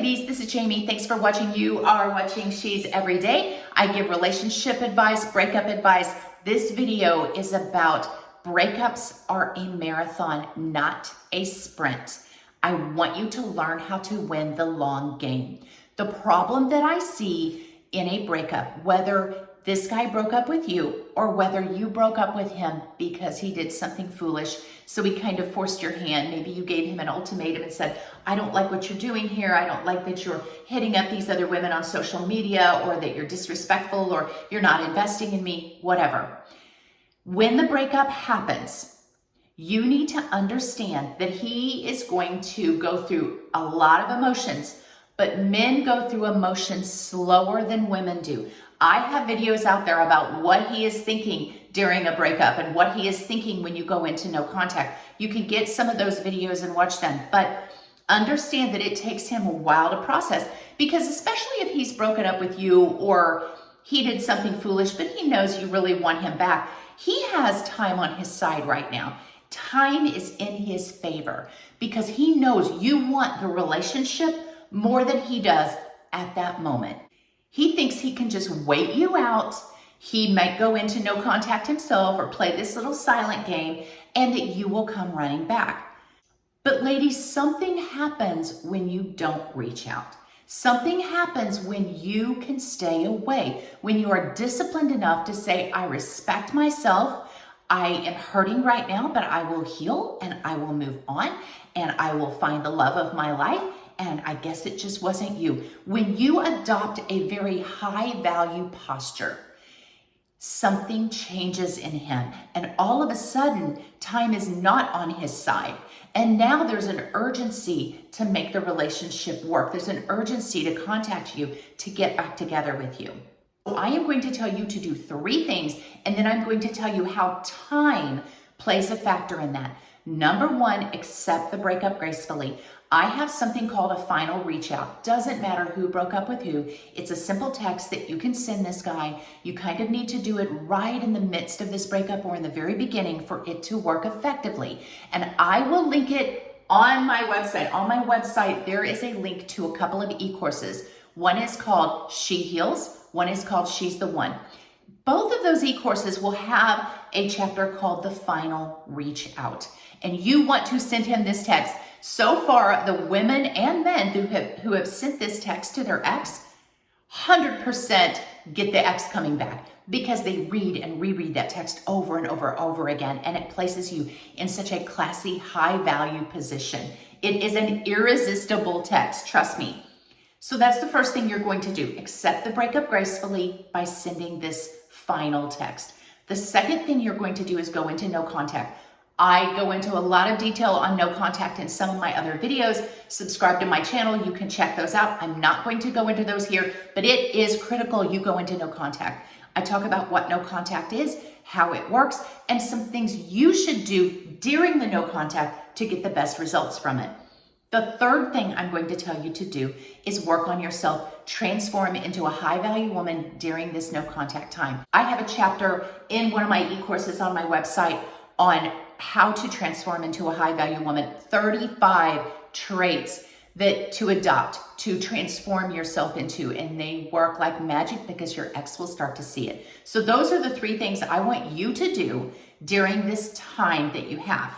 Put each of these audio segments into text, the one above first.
ladies, this is Jamie. Thanks for watching. You are watching She's Everyday. I give relationship advice, breakup advice. This video is about breakups are a marathon, not a sprint. I want you to learn how to win the long game. The problem that I see in a breakup, whether this guy broke up with you or whether you broke up with him because he did something foolish, so he kind of forced your hand. Maybe you gave him an ultimatum and said, I don't like what you're doing here. I don't like that you're hitting up these other women on social media, or that you're disrespectful, or you're not investing in me, whatever. When the breakup happens, you need to understand that he is going to go through a lot of emotions, but men go through emotions slower than women do. I have videos out there about what he is thinking during a breakup and what he is thinking when you go into no contact. You can get some of those videos and watch them, but understand that it takes him a while to process, because especially if he's broken up with you or he did something foolish, but he knows you really want him back, he has time on his side right now. Time is in his favor because he knows you want the relationship more than he does at that moment. He thinks he can just wait you out. He might go into no contact himself or play this little silent game, and that you will come running back. But ladies, something happens when you don't reach out. Something happens when you can stay away, when you are disciplined enough to say, I respect myself. I am hurting right now, but I will heal and I will move on and I will find the love of my life. And I guess it just wasn't you. When you adopt a very high value posture, something changes in him. And all of a sudden, time is not on his side. And now there's an urgency to make the relationship work. There's an urgency to contact you, to get back together with you. So I am going to tell you to do 3 things, and then I'm going to tell you how time plays a factor in that. Number 1, accept the breakup gracefully. I have something called a final reach out. Doesn't matter who broke up with who. It's a simple text that you can send this guy. You kind of need to do it right in the midst of this breakup or in the very beginning for it to work effectively. And I will link it on my website. On my website, there is a link to a couple of e-courses. One is called She Heals. One is called She's the One. Both of those e-courses will have a chapter called The Final Reach Out. And you want to send him this text. So far, the women and men who have sent this text to their ex, 100% get the ex coming back, because they read and reread that text over and over and over again, and it places you in such a classy, high-value position. It is an irresistible text, trust me. So that's the first thing you're going to do. Accept the breakup gracefully by sending this final text. The second thing you're going to do is go into no contact. I go into a lot of detail on no contact in some of my other videos. Subscribe to my channel. You can check those out. I'm not going to go into those here, but it is critical you go into no contact. I talk about what no contact is, how it works, and some things you should do during the no contact to get the best results from it. The third thing I'm going to tell you to do is work on yourself. Transform into a high-value woman during this no contact time. I have a chapter in one of my e-courses on my website on how to transform into a high-value woman, 35 traits that to adopt, to transform yourself into, and they work like magic because your ex will start to see it. So those are the 3 things I want you to do during this time that you have.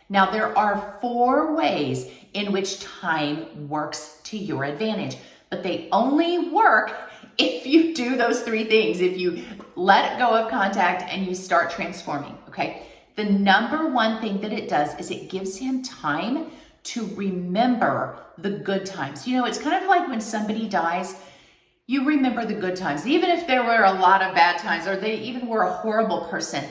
Now, there are 4 ways in which time works to your advantage, but they only work if you do those 3 things, if you let go of contact and you start transforming, okay? The number 1 thing that it does is it gives him time to remember the good times. You know, it's kind of like when somebody dies, you remember the good times, even if there were a lot of bad times or they even were a horrible person.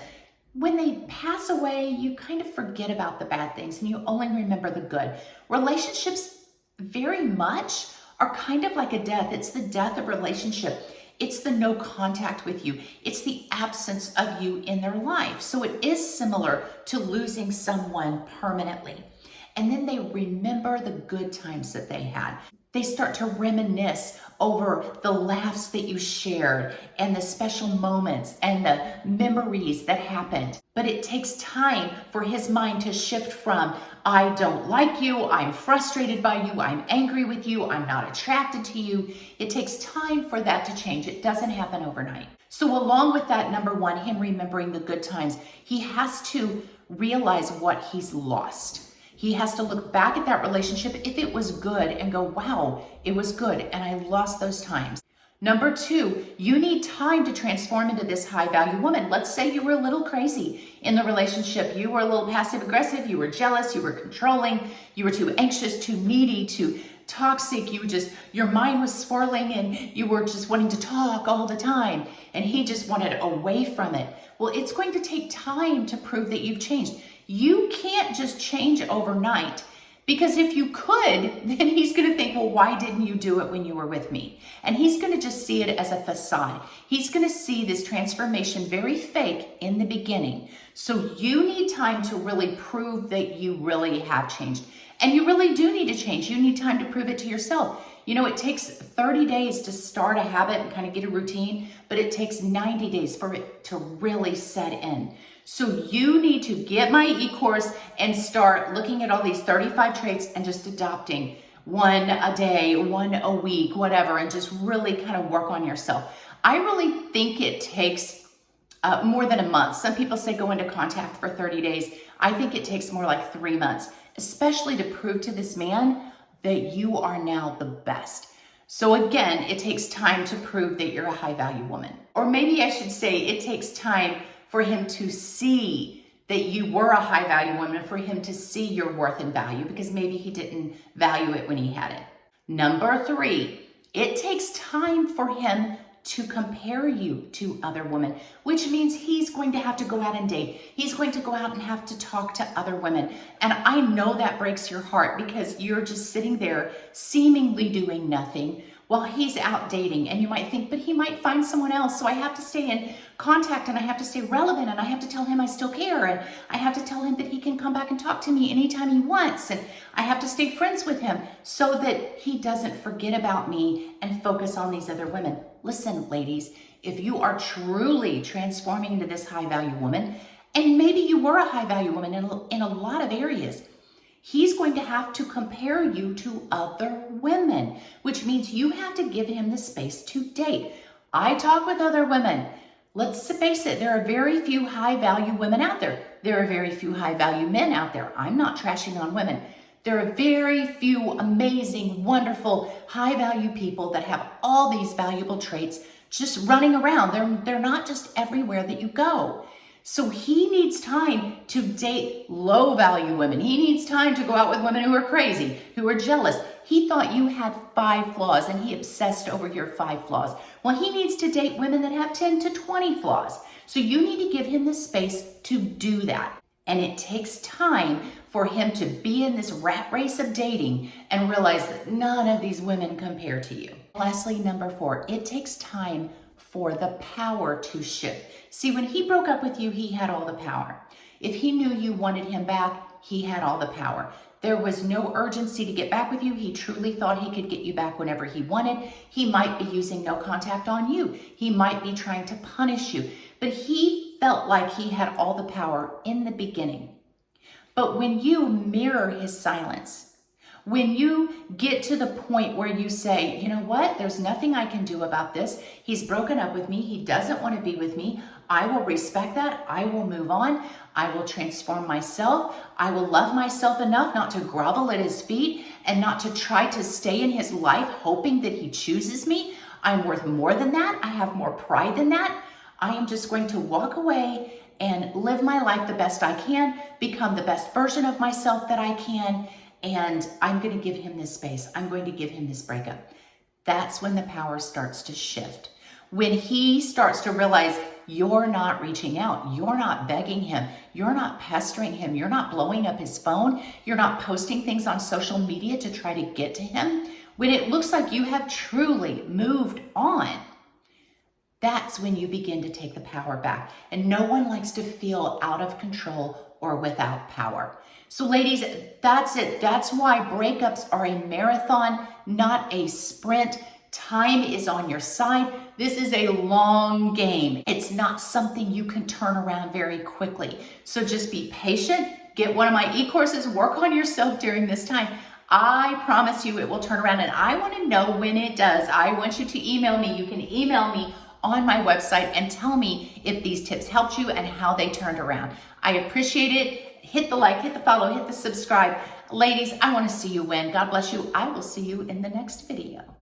When they pass away, you kind of forget about the bad things and you only remember the good. Relationships very much are kind of like a death. It's the death of relationship. It's the no contact with you. It's the absence of you in their life. So it is similar to losing someone permanently. And then they remember the good times that they had. They start to reminisce over the laughs that you shared and the special moments and the memories that happened. But it takes time for his mind to shift from, I don't like you, I'm frustrated by you, I'm angry with you, I'm not attracted to you. It takes time for that to change. It doesn't happen overnight. So along with that, number one, him remembering the good times, he has to realize what he's lost. He has to look back at that relationship if it was good and go, wow, it was good and I lost those times. Number two, you need time to transform into this high value woman. Let's say you were a little crazy in the relationship. You were a little passive aggressive. You were jealous. You were controlling. You were too anxious, too needy, too toxic. Your mind was swirling and you were just wanting to talk all the time. And he just wanted away from it. Well, it's going to take time to prove that you've changed. You can't just change overnight, because if you could, then he's going to think, well, why didn't you do it when you were with me? And he's going to just see it as a facade. He's going to see this transformation very fake in the beginning. So you need time to really prove that you really have changed. And you really do need to change. You need time to prove it to yourself. You know, it takes 30 days to start a habit and kind of get a routine, but it takes 90 days for it to really set in. So you need to get my e-course and start looking at all these 35 traits and just adopting one a day, one a week, whatever, and just really kind of work on yourself. I really think it takes more than a month. Some people say go into contact for 30 days. I think it takes more like 3 months, especially to prove to this man that you are now the best. So again, it takes time to prove that you're a high value woman. Or maybe I should say it takes time for him to see that you were a high value woman, for him to see your worth and value, because maybe he didn't value it when he had it. Number three, it takes time for him to compare you to other women, which means he's going to have to go out and date. He's going to go out and have to talk to other women. And I know that breaks your heart, because you're just sitting there seemingly doing nothing while he's out dating. And you might think, but he might find someone else. So I have to stay in contact and I have to stay relevant and I have to tell him I still care. And I have to tell him that he can come back and talk to me anytime he wants. And I have to stay friends with him so that he doesn't forget about me and focus on these other women. Listen, ladies, if you are truly transforming into this high value woman, and maybe you were a high value woman in a lot of areas, he's going to have to compare you to other women, which means you have to give him the space to date. I talk with other women. Let's face it, there are very few high value women out there. There are very few high value men out there. I'm not trashing on women. There are very few amazing, wonderful, high value people that have all these valuable traits just running around. They're not just everywhere that you go. So he needs time to date low value women. He needs time to go out with women who are crazy, who are jealous. He thought you had 5 flaws and he obsessed over your 5 flaws. Well, he needs to date women that have 10 to 20 flaws. So you need to give him the space to do that. And it takes time for him to be in this rat race of dating and realize that none of these women compare to you. Lastly, number 4, it takes time for the power to shift. See, when he broke up with you, he had all the power. If he knew you wanted him back, he had all the power. There was no urgency to get back with you. He truly thought he could get you back whenever he wanted. He might be using no contact on you. He might be trying to punish you. But he felt like he had all the power in the beginning. But when you mirror his silence, when you get to the point where you say, you know what, there's nothing I can do about this. He's broken up with me. He doesn't want to be with me. I will respect that. I will move on. I will transform myself. I will love myself enough not to grovel at his feet and not to try to stay in his life hoping that he chooses me. I'm worth more than that. I have more pride than that. I am just going to walk away and live my life the best I can, become the best version of myself that I can. And I'm going to give him this space. I'm going to give him this breakup. That's when the power starts to shift. When he starts to realize you're not reaching out, you're not begging him, you're not pestering him, you're not blowing up his phone, you're not posting things on social media to try to get to him. When it looks like you have truly moved on, that's when you begin to take the power back. And no one likes to feel out of control or without power. So ladies, that's it. That's why breakups are a marathon, not a sprint. Time is on your side. This is a long game. It's not something you can turn around very quickly. So just be patient. Get one of my e-courses. Work on yourself during this time. I promise you it will turn around, and I want to know when it does. I want you to email me. You can email me on my website and tell me if these tips helped you and how they turned around. I appreciate it. Hit the like, hit the follow, hit the subscribe. Ladies, I want to see you win. God bless you. I will see you in the next video.